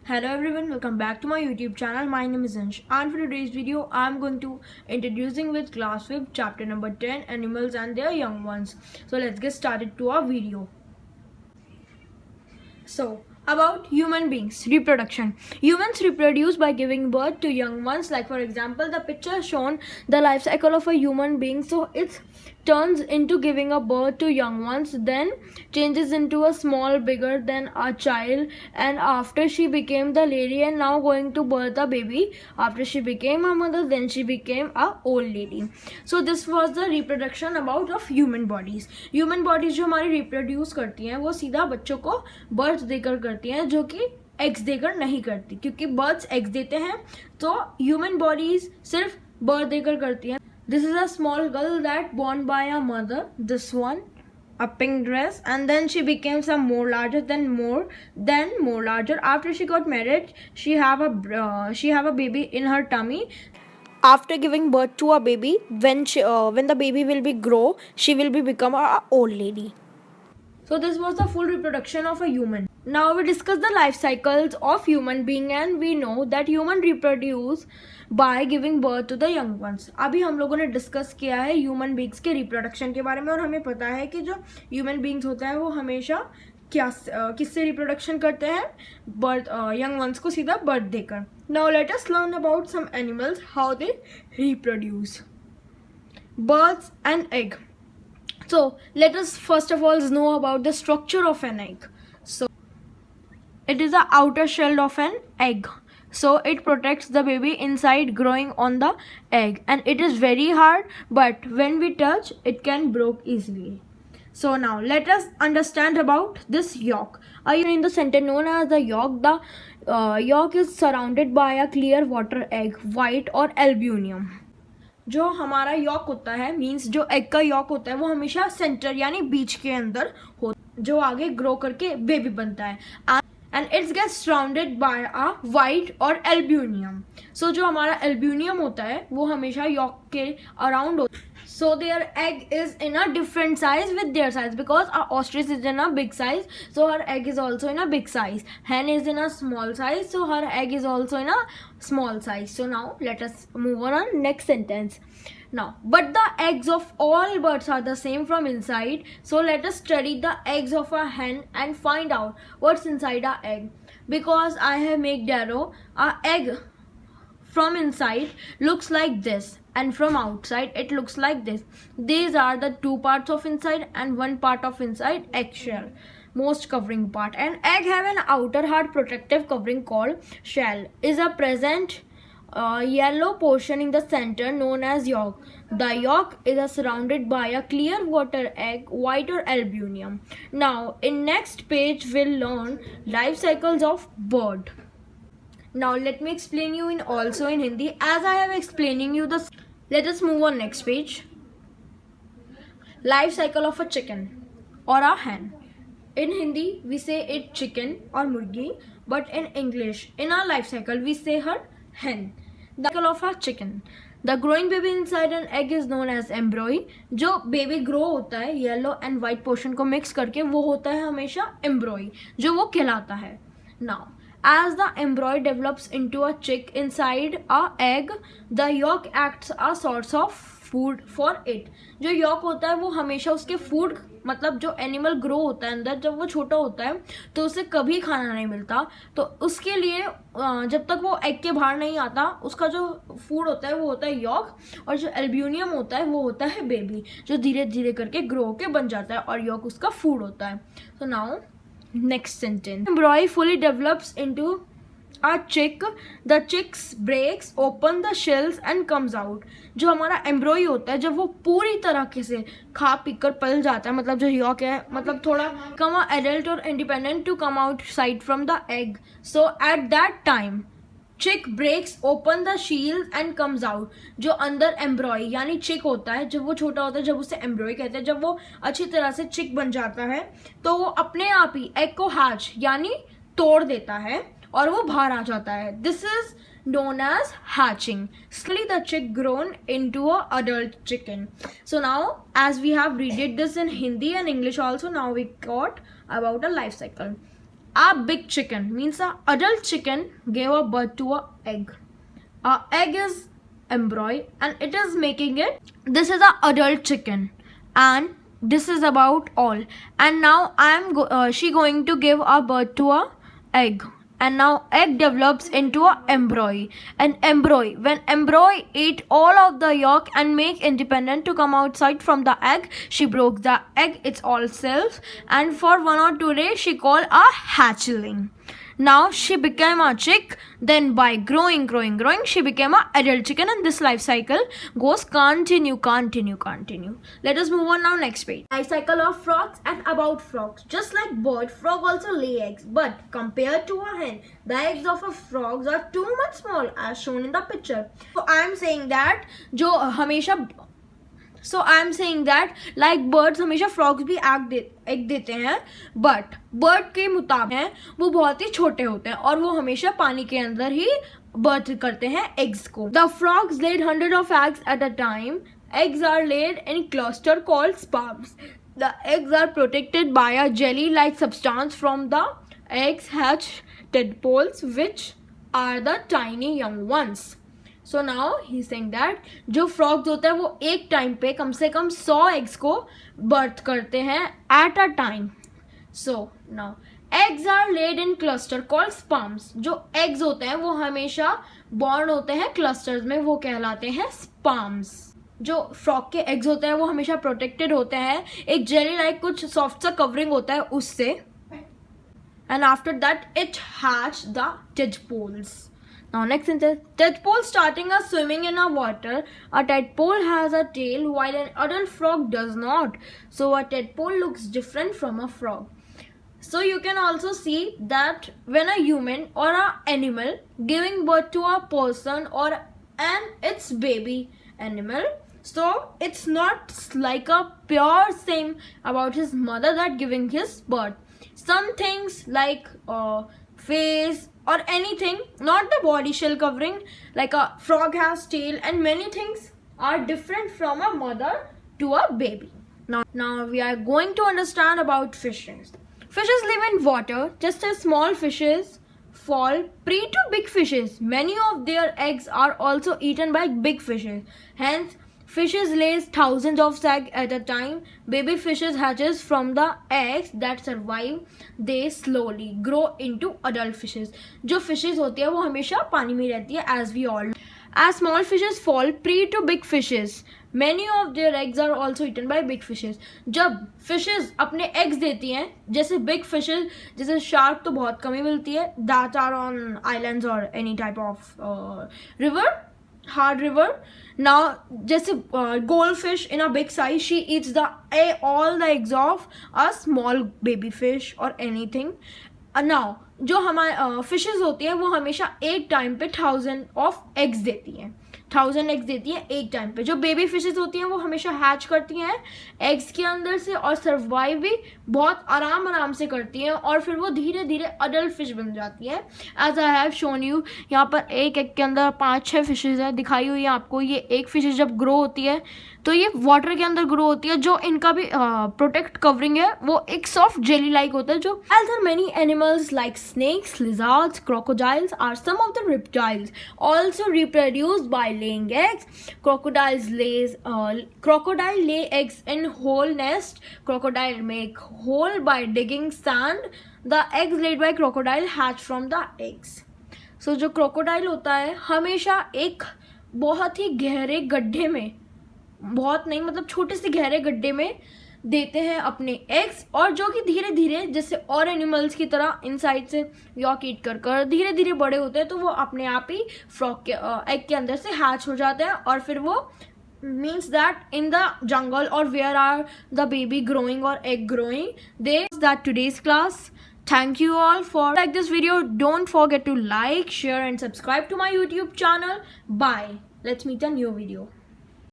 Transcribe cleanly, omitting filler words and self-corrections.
Hello everyone, welcome back to my YouTube channel. My name is Ansh, and for today's video I'm going to introducing with class 5 chapter number 10, animals and their young ones. So let's get started to our video. So, about human beings, reproduction. Humans reproduce by giving birth to young ones. Like for example, the picture shown the life cycle of a human being. So it turns into giving a birth to young ones, then changes into a small bigger than a child, and after she became the lady and now going to birth a baby. After she became a mother, then she became a old lady. So this was the reproduction about of human bodies. Human bodies जो हमारी reproduce करती हैं वो सीधा बच्चों को birth देकर करती हैं, जो कि एग्स देकर नहीं करती, क्योंकि बर्ड्स एग्स देते हैं तो ह्यूमन बॉडीज सिर्फ बर्थ देकर करती हैं. This is a small girl that born by a mother. This one, a pink dress, and then she became some more larger, then more larger. After she got married, she have a baby in her tummy. After giving birth to a baby, when the baby will be grow, she will be become a old lady. So this was the full reproduction of a human. Now we discuss the life cycles of human being, and we know that human reproduce by giving birth to the young ones. अभी हम लोगों ने discuss किया है human beings के reproduction के बारे में, और हमें पता है कि जो ह्यूमन बींग्स होता है वो हमेशा किससे रिप्रोडक्शन करते हैं, बर्थ यंग वंस को सीधा बर्थ देकर. Now let us learn about some animals how they reproduce. Birds and egg. So let us first of all know about the structure of an egg. So it is the outer shell of an egg. So it protects the baby inside growing on the egg, and it is very hard, but when we touch it can break easily. So now let us understand about this yolk. In the center known as the yolk, the yolk is surrounded by a clear water egg, white or albuminum. जो हमारा York होता है, means जो egg का York होता है वो हमेशा सेंटर यानी बीच के अंदर होता है, जो आगे ग्रो करके बेबी बनता है, and it's get surrounded by a white और एल्ब्यूनियम. सो जो हमारा एल्ब्यूनियम होता है वो हमेशा यॉक के अराउंड होता है. So their egg is in a different size with their size, because our ostrich is in a big size, so her egg is also in a big size. Hen is in a small size, so her egg is also in a small size. So now let us move on next sentence. Now, but the eggs of all birds are the same from inside. So let us study the eggs of a hen and find out what's inside a egg. Because I have made arrow, a egg from inside looks like this, and from outside it looks like this. These are the two parts of inside, and one part of inside eggshell, most covering part. An egg have an outer hard protective covering called shell. Is a present yellow portion in the center known as yolk. The yolk is surrounded by a clear water egg, white or albuminum. Now in next page we'll learn life cycles of bird. Now let me explain you in also in Hindi as I have explaining you the. Let us move on next page. Life cycle of a chicken or a hen. In Hindi we say it chicken or murgi, but in English in our life cycle we say her hen. The cycle of a chicken. The growing baby inside an egg is known as embryo. जो baby grow होता है yellow and white portion को mix करके वो होता है हमेशा embryo, जो वो कहलाता है. Now as the embryo develops into a chick inside a egg, the yolk acts a source of food for it. जो yolk होता है वो हमेशा उसके food, मतलब जो एनिमल ग्रो होता है अंदर, जब वो छोटा होता है तो उसे कभी खाना नहीं मिलता, तो उसके लिए जब तक वो एग के बाहर नहीं आता उसका जो फूड होता है वो होता है यॉक, और जो एल्ब्यूनियम होता है वो होता है बेबी, जो धीरे धीरे करके ग्रो होके बन जाता है, और यॉक उसका फूड होता है. तो now next sentence. Embryo fully develops into a chick. The chicks breaks open the shells and comes out. जो हमारा एम्ब्रॉय होता है जब वो पूरी तरीके से खा पी कर पल जाता है, मतलब जो यॉक है, मतलब थोड़ा कम एडल्ट और independent to come outside from the egg. So at that time chick breaks open the shell and comes out. जो अंदर एम्ब्रॉय यानी चिक होता है, जब वो छोटा होता है, जब उसे एम्ब्रॉय कहते हैं, जब वो अच्छी तरह से चिक बन जाता है तो वो अपने आप ही एग को हैच यानी तोड़ देता है और वो बाहर आ जाता है. This is known as hatching. Slowly the chick grown into a adult chicken. So now as we have read this in Hindi and English also, now we got about a life cycle. a big chicken, means a adult chicken, gave a birth to a egg. A egg is embryo and it is making it. This is a adult chicken and this is about all. And now she going to give a birth to a egg. And now egg develops into a embryo. An embryo, when embryo ate all of the yolk and make independent to come outside from the egg, she broke the egg, its all cells, and for 1 or 2 days she called a hatchling. Now she became a chick, then by growing, she became an adult chicken, and this life cycle goes continue. Let us move on now, next page. Life cycle of frogs and about frogs. Just like bird, frog also lay eggs, but compared to a hen, the eggs of a frogs are too much small as shown in the picture. So I am saying that like birds हमेशा frogs भी egg देते हैं, but bird के मुताबिक हैं वो बहुत ही छोटे होते हैं और वो हमेशा पानी के अंदर ही birth करते हैं eggs को. The frogs laid hundreds of eggs at a time. Eggs are laid in cluster called sperms. The eggs are protected by a jelly-like substance from the eggs hatch tadpoles, which are the tiny young ones. So now he's saying that जो frogs होते हैं वो एक time पे कम से कम 100 eggs को birth करते हैं at a time. So now eggs are laid in cluster called sperms. जो eggs होते हैं वो हमेशा born होते हैं clusters में, वो कहलाते हैं sperms. जो frog के eggs होते हैं वो हमेशा protected होते हैं एक jelly like कुछ soft सा covering होता है उससे, and after that it hatch the tadpoles. Now next sentence, tadpole starting a swimming in a water. A tadpole has a tail while an adult frog does not. So a tadpole looks different from a frog. So you can also see that when a human or an animal giving birth to a person or its baby animal, so it's not like a pure same about his mother that giving his birth. Some things like face or anything, not the body shell covering, like a frog has tail, and many things are different from a mother to a baby. Now we are going to understand about fishes. Fishes live in water just as small fishes fall prey to big fishes. Many of their eggs are also eaten by big fishes. Hence, fishes lays thousands of eggs at a time. Baby fishes hatches from the eggs that survive. They slowly grow into adult fishes. जो fishes होती है वो हमेशा पानी में रहती है, as we all know. As small fishes fall prey to big fishes, many of their eggs are also eaten by big fishes. जब fishes अपने eggs देती हैं, जैसे big fishes, जैसे shark तो बहुत कम ही मिलती है, that are on islands or any type of river, hard river. Now जैसे goldfish in a big size, she eats all the eggs of a small baby fish or anything. Now जो हमारे fishes होती हैं वो हमेशा एक time पे 1000 of eggs देती हैं, 1000 एग्स देती हैं एक टाइम पे. जो बेबी फिशेस होती हैं वो हमेशा हैच करती हैं एग्स के अंदर से और सर्वाइव भी बहुत आराम से करती हैं और फिर वो धीरे धीरे अडल्ट फिश बन जाती है. As I have shown you, यहाँ पर एक एग के अंदर 5-6 फिशेज है दिखाई हुई है आपको. ये एक फिशेज जब ग्रो होती है तो ये वाटर के अंदर ग्रो होती है. जो इनका भी प्रोटेक्ट कवरिंग है वो एक सॉफ्ट जेली लाइक होता है. जो other many animals like snakes, lizards, crocodiles are some of the reptiles also reproduce by laying eggs. Crocodile lay eggs in hole nest. Crocodile make hole by digging sand. The eggs laid by crocodile hatch from the eggs. So जो crocodile होता है हमेशा एक बहुत ही गहरे गड्ढे में, बहुत नहीं मतलब छोटे से गहरे गड्ढे में देते हैं अपने एग्स, और जो कि धीरे धीरे जैसे और एनिमल्स की तरह इनसाइड से यॉक ईट कर धीरे धीरे बड़े होते हैं. तो वो अपने आप ही फ्रॉग के एग के अंदर से हैच हो जाते हैं और फिर वो means that in the jungle or where are the baby growing or egg growing. That today's class. Thank you all for like this video. Don't forget to like, share and subscribe to my YouTube channel. Bye. Let's meet a new video.